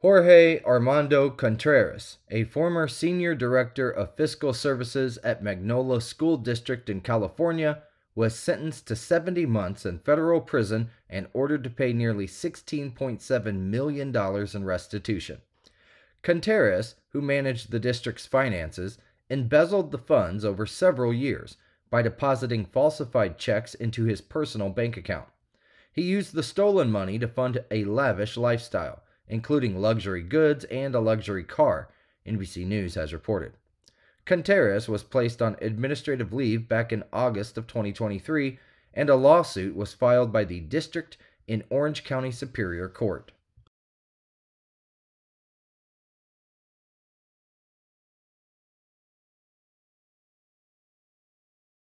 Jorge Armando Contreras, a former senior director of fiscal services at Magnolia School District in California, was sentenced to 70 months in federal prison and ordered to pay nearly $16.7 million in restitution. Contreras, who managed the district's finances, embezzled the funds over several years by depositing falsified checks into his personal bank account. He used the stolen money to fund a lavish lifestyle, including luxury goods and a luxury car, NBC News has reported. Contreras was placed on administrative leave back in August of 2023, and a lawsuit was filed by the district in Orange County Superior Court.